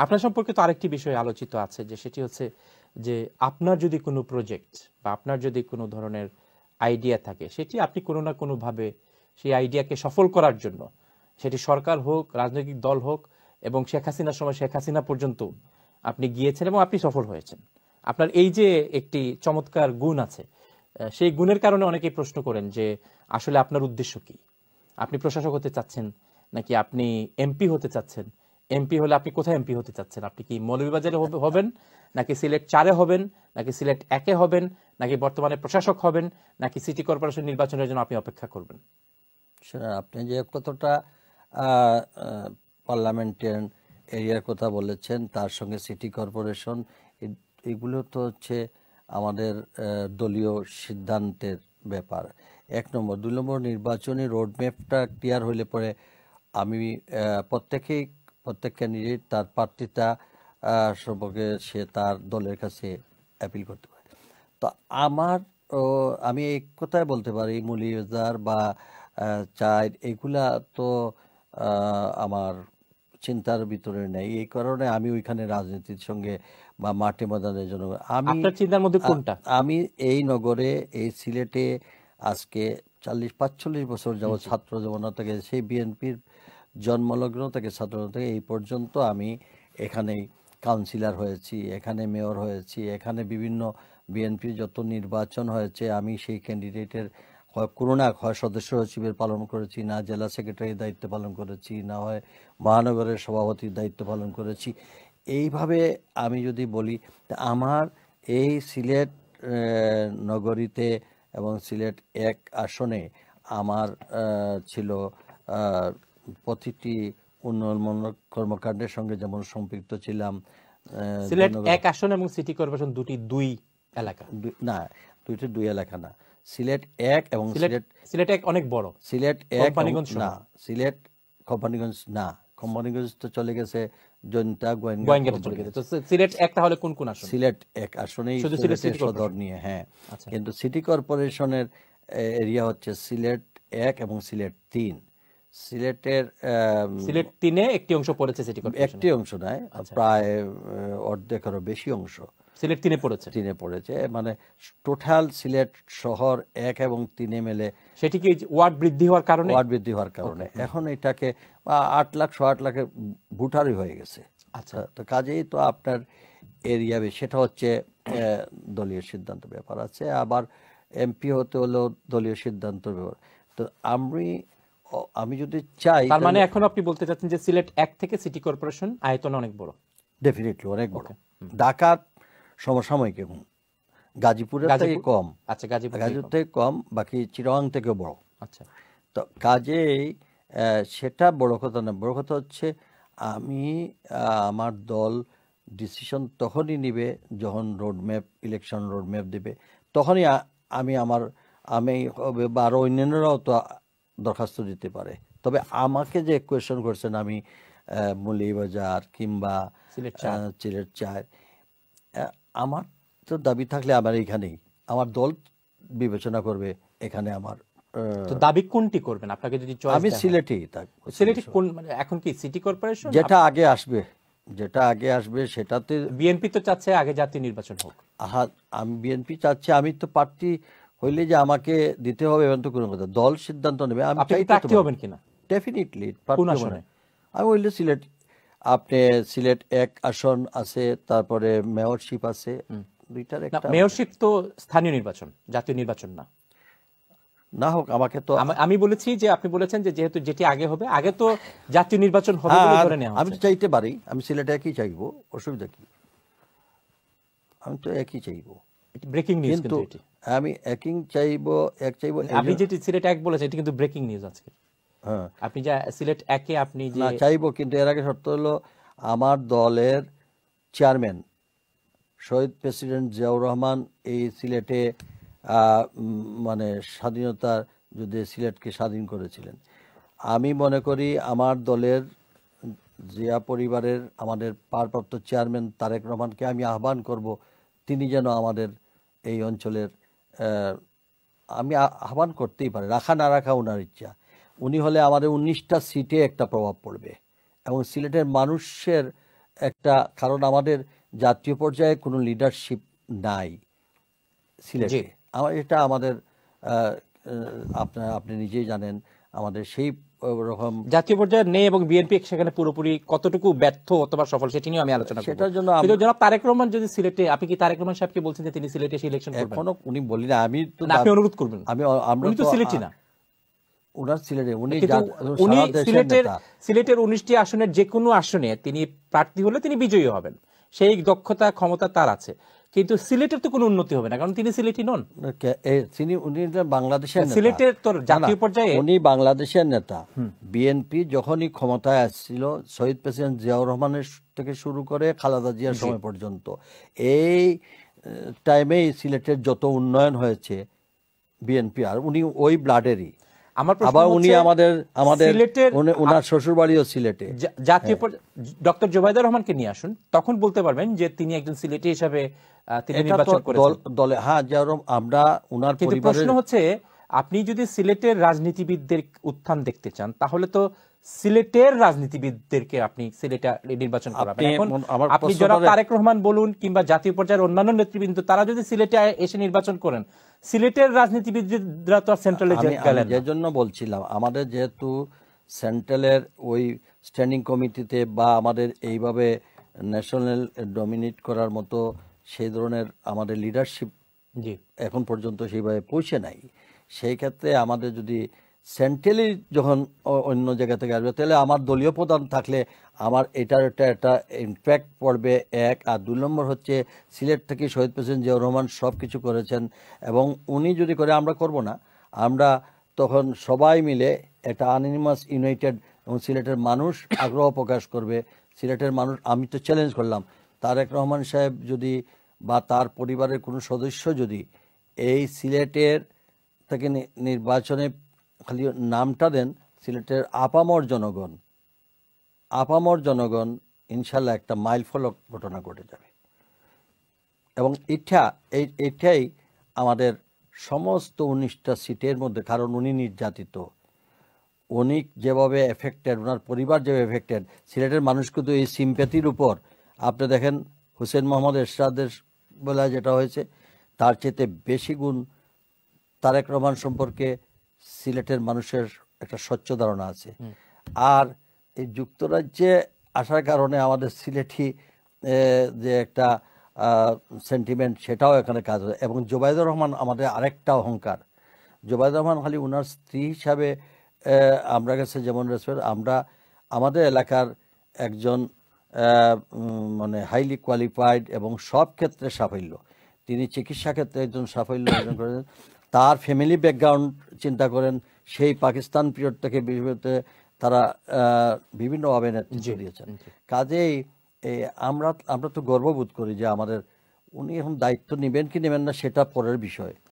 আপনার সম্পর্কে তো আরেকটি বিষয় আলোচিত আছে, যে সেটি হচ্ছে যে আপনার যদি কোনো প্রজেক্ট বা আপনার যদি কোনো ধরনের আইডিয়া থাকে, সেটি আপনি কোনো না কোনোভাবে সেই আইডিয়াকে সফল করার জন্য, সেটি সরকার হোক, রাজনৈতিক দল হোক, এবং শেখ হাসিনার সময় শেখ হাসিনা পর্যন্ত আপনি গিয়েছেন এবং আপনি সফল হয়েছেন। আপনার এই যে একটি চমৎকার গুণ আছে, সেই গুণের কারণে অনেকেই প্রশ্ন করেন যে আসলে আপনার উদ্দেশ্য কি? আপনি প্রশাসক হতে চাচ্ছেন, নাকি আপনি এমপি হতে চাচ্ছেন? এমপি হলে আপনি কোথায় এমপি হতে চাচ্ছেন? আপনি কি মৌলভীবাজারে হবেন, নাকি সিলেট 4-এ হবেন, নাকি সিলেট 1-এ হবেন, নাকি বর্তমানে প্রশাসক হবেন, নাকি সিটি কর্পোরেশন নির্বাচনের জন্য আপনি অপেক্ষা করবেন? আপনি যে কতটা পার্লামেন্টের এরিয়ার কথা বলেছেন, তার সঙ্গে সিটি কর্পোরেশন, এগুলো তো হচ্ছে আমাদের দলীয় সিদ্ধান্তের ব্যাপার। 1 নম্বর। 2 নম্বর, নির্বাচনী রোডম্যাপটা ক্লিয়ার হইলে পরে আমি প্রত্যেক ক্যান্ডিডেট তার প্রার্থিতা সম্পর্কে সে তার দলের কাছে অ্যাপিল করতে পারে। তো আমি এই কথাই বলতে পারি, মৌলভীবাজার বা চাইল্ড এগুলা তো আমার চিন্তার ভিতরে নেই। এই কারণে আমি ওইখানে রাজনীতির সঙ্গে বা মাঠে ময়দানের জন্য আপনার চিন্তার মধ্যে কোনটা? আমি এই নগরে, এই সিলেটে আজকে 40-45 বছর যাবৎ ছাত্র জীবন থেকে, সেই বিএনপির জন্মলগ্ন থেকে ছাত্র থেকে এই পর্যন্ত আমি এখানেই কাউন্সিলর হয়েছি, এখানে মেয়র হয়েছি, এখানে বিভিন্ন বিএনপির যত নির্বাচন হয়েছে আমি সেই ক্যান্ডিডেটের কোনো না হয় সদস্য সচিবের পালন করেছি, না জেলা সেক্রেটারির দায়িত্ব পালন করেছি, না হয় মহানগরের সভাপতির দায়িত্ব পালন করেছি। এইভাবে আমি যদি বলি, আমার এই সিলেট নগরীতে এবং সিলেট 1 আসনে আমার ছিল প্রতিটি উন্নয়নমূলক কর্মকাণ্ডের সঙ্গে যেমন সম্পৃক্ত ছিলাম। সিলেট 1 আসন এবং সিটি কর্পোরেশন দুই এলাকা? না, দুই এলাকা না। সিলেট 1 এবং সিলেট 1 অনেক বড়। সিলেট 1 না, সিলেট কোম্পানিগঞ্জ না, কোম্পানিগঞ্জ তো চলে গেছে জনতা গোয়েঙ্গাতে চলে গেছে। তো সিলেট 1 তাহলে কোন কোন আসন? সিলেট 1 আসনেই সিলেটের সদর নিয়ে, হ্যাঁ। কিন্তু সিটি কর্পোরেশনের এরিয়া হচ্ছে সিলেট 1 এবং সিলেট 3। সিলেট 3-এ একটি অংশ পড়েছে সিটি কর্পোরেশন। একটি অংশ নয়, প্রায় অর্ধেকেরও বেশি অংশ সিলেট 3-এ পড়েছে। 3-এ পড়েছে, মানে টোটাল সিলেট শহর 1 এবং 3-এ মিলে। সেটি কি ওয়ার্ড বৃদ্ধি হওয়ার কারণে? এখন এটাকে 8 লাখ 8 লাখের ভোটারই হয়ে গেছে। আচ্ছা, তো কাজেই তো আপনার এরিয়া, সেটা হচ্ছে দলীয় সিদ্ধান্ত ব্যাপার আছে। আবার এমপি হতে হলেও দলীয় সিদ্ধান্ত ব্যাপার। তো আমি যদি চাই, তার মানে এখন আপনি বলতে চাচ্ছেন যে সিলেট 1 থেকে সিটি কর্পোরেশন আয়তন অনেক বড়? ডেফিনেটলি অনেক বড়। ঢাকার সমসাময়িক এবং গাজীপুরের থেকে কম। আচ্ছা, গাজীপুর থেকে কম, বাকি চিটাগাং থেকে বড়। আচ্ছা, তো কাজেই সেটা বড় কথা না। বড় কথা হচ্ছে আমার দল ডিসিশন তখনই নিবে যখন ইলেকশন রোডম্যাপ দেবে, তখনই আমি হবে, বা আরও অন্যান্যরাও তো দরখাস্ত দিতে পারে। তবে আমাকে যে কোয়েশ্চেন করছেন, আমি মৌলভীবাজার কিংবা সিলেট 4, আমার তো দাবি থাকলে আমার এইখানেই, আমার দল বিবেচনা করবে এখানে আমার। তো দাবি কোনটি করবেন? আপনাকে যদি আমি সিলেটেই থাকব। সিলেটে কোন, মানে এখন কি সিটি কর্পোরেশন? যেটা আগে আসবে সেটাতে। বিএনপি তো চাচ্ছে আগে জাতীয় নির্বাচন হোক। আমি বিএনপি চাচ্ছি, আমি তো প্রার্থী হইলে যে আমাকে দিতে হবে এমন তো কোনো কথা, দল সিদ্ধান্ত নেবে। আমি প্রার্থী হবেন কিনা? ডেফিনেটলি আমি হইলে সিলেট 1 আসন আছে, তারপরে মেয়রশিপ আছে, দুইটার একটা। মেয়রশিপ তো স্থানীয় নির্বাচন, জাতীয় নির্বাচন না হোক, আমাকে তো আমি বলেছি যে আপনি বলেছেন যে যেহেতু যেটি আগে হবে, আগে তো জাতীয় নির্বাচন হবে বলে ধরে নেওয়া হচ্ছে। আমি তো চাইতে পারি, আমি সিলেট 1ই চাইবো, অসুবিধা কি? আমি তো 1ই চাইবো। ব্রেকিং নিউজ কিন্তু এটি। আমি একই চাইবো। আপনি যেটি সিলেট 1 বলেছেন, এটি কিন্তু ব্রেকিং নিউজ আজকে। হ্যাঁ, আপনি যা সিলেট 1-এ আপনি যে চাইবো, কিন্তু এর আগে শর্ত হলো আমার দলের চেয়ারম্যান শহীদ প্রেসিডেন্ট জিয়াউর রহমান এই সিলেটে মানে স্বাধীনতার যুদ্ধে সিলেটকে স্বাধীন করেছিলেন। আমি মনে করি আমার দলের জিয়া পরিবারের আমাদের ভারপ্রাপ্ত চেয়ারম্যান তারেক রহমানকে আমি আহ্বান করব, তিনি যেন আমাদের এই অঞ্চলের, আমি আহ্বান করতেই পারি, রাখা না রাখা ওনার ইচ্ছা, উনি হলে আমাদের 19টা সিটে একটা প্রভাব পড়বে এবং সিলেটের মানুষের একটা, কারণ আমাদের জাতীয় পর্যায়ে কোনো লিডারশিপ নাই জি সিলেটে। এটা আমাদের আপনি নিজেই জানেন আমাদের সেই রকম। জাতীয় পর্যায়ে নেই এবং বিএনপি সেখানে পুরোপুরি কতটুকু ব্যর্থ অথবা সফল সেটি নিয়ে আমি আলোচনা করব। সেটার জন্য কিন্তু জনাব তারেক রহমান যদি সিলেটে, আপনি কি তারেক রহমান সাহেবকে বলছেন যে তিনি সিলেটে এসে ইলেকশন করবেন? এখনো উনি বলি না, আমি তো না, আপনি অনুরোধ করবেন। আমরা উনি তো তো সিলেটি না, ওনার সিলেটে উনি কিন্তু উনি সারা দেশের সিলেটের নেতা। 19টি আসনের যে কোনো আসনে তিনি প্রার্থী হলে তিনি বিজয়ী হবেন, সেই দক্ষতা ক্ষমতা তার আছে। কিন্তু সিলেটের তো কোনো উন্নতি হবে না, কারণ তিনি সিলেটি নন। উনি বাংলাদেশের নেতা। সিলেটের তো না, না, জাতীয় পর্যায়ে উনি বাংলাদেশের নেতা। বিএনপি যখনই ক্ষমতায় আসছিল, শহীদ প্রেসিডেন্ট জিয়াউর রহমানের থেকে শুরু করে খালেদা জিয়ার সময় পর্যন্ত, এই টাইমেই সিলেটের যত উন্নয়ন হয়েছে বিএনপি, আর উনি ওই ব্লাডেরই। আমার প্রশ্ন আবার উনি হচ্ছে আমাদের সিলেটের ওনার শ্বশুর বাড়িও সিলেটে। জাতীয় ডক্টর জোবাইদুর রহমানকে নিয়ে আসুন, তখন বলতে পারবেন যে তিনি একজন সিলেটি হিসাবে তিনি এটা তো নির্বাচন করেছেন। দলে, হ্যাঁ, যেরকম আমরা ওনার কিন্তু পরিবারের। প্রশ্ন হচ্ছে, আপনি যদি সিলেটের রাজনীতিবিদদের উত্থান দেখতে চান, তাহলে তো সিলেটের রাজনীতিবিদদেরকে আপনি সিলেটে নির্বাচন করাবেন। এখন আপনি জনাব তারেক রহমান বলুন কিংবা জাতীয় পর্যায়ের অন্যান্য নেতৃবৃন্দ, তারা যদি সিলেটে এসে নির্বাচন করেন, সিলেটের রাজনীতিবিদরা তো আর সেন্ট্রালে গেলেন না। যে জন্য বলছিলাম, আমাদের যেহেতু সেন্ট্রালের ওই স্ট্যান্ডিং কমিটিতে বা আমাদের এইভাবে ন্যাশনাল ডমিনেট করার মতো সেই ধরনের আমাদের লিডারশিপ জি এখন পর্যন্ত সেইভাবে পৌঁছে নাই। সেই ক্ষেত্রে আমাদের যদি সেন্ট্রালি যখন অন্য জায়গা থেকে আসবে, তাহলে আমার দলীয় প্রধান থাকলে আমার এটার একটা ইম্প্যাক্ট পড়বে, এক। আর 2 নম্বর হচ্ছে, সিলেট থেকে শহীদ প্রেসিডেন্ট জিয়াউর রহমান সব কিছু করেছেন, এবং উনি যদি করে, আমরা করব না, আমরা তখন সবাই মিলে একটা আননিমাস ইউনাইটেড, এবং সিলেটের মানুষ আগ্রহ প্রকাশ করবে। সিলেটের মানুষ, আমি তো চ্যালেঞ্জ করলাম, তারেক রহমান সাহেব যদি বা তার পরিবারের কোনো সদস্য যদি এই সিলেটের থেকে নির্বাচনে খালি নামটা দেন, সিলেটের আপামর জনগণ ইনশাল্লাহ একটা মাইল ফলক ঘটনা ঘটে যাবে। এবং এটাই আমাদের সমস্ত 19টা সিটের মধ্যে, কারণ উনি নির্যাতিত, উনি যেভাবে এফেক্টেড, ওনার পরিবার যেভাবে এফেক্টেড, সিলেটের মানুষ কিন্তু এই সিম্প্যাথির উপর, আপনি দেখেন হুসেন মোহাম্মদ এরশাদের বেলায় যেটা হয়েছে, তার চেয়ে বেশি গুণ তারেক রহমান সম্পর্কে সিলেটের মানুষের একটা স্বচ্ছ ধারণা আছে। আর এই যুক্তরাজ্যে আসার কারণে আমাদের সিলেটি যে একটা সেন্টিমেন্ট, সেটাও এখানে কাজ হয়। এবং জোবাইদুর রহমান আমাদের আরেকটা অহংকার। জোবাইদুর রহমান খালি ওনার স্ত্রী হিসাবে আমরা কাছে যেমন রেসপেক্ট, আমরা আমাদের এলাকার একজন মানে হাইলি কোয়ালিফাইড এবং সব ক্ষেত্রে সাফল্য, তিনি চিকিৎসা ক্ষেত্রে একজন সাফল্য অর্জন করেছেন। তার ফ্যামিলি ব্যাকগ্রাউন্ড চিন্তা করেন, সেই পাকিস্তান পিরিয়ড থেকে তারা বিভিন্নভাবে নেতৃত্ব দিয়েছেন। কাজেই আমরা তো গর্ববোধ করি যে আমাদের, উনি এখন দায়িত্ব নেবেন কি নেবেন না সেটা পরের বিষয়।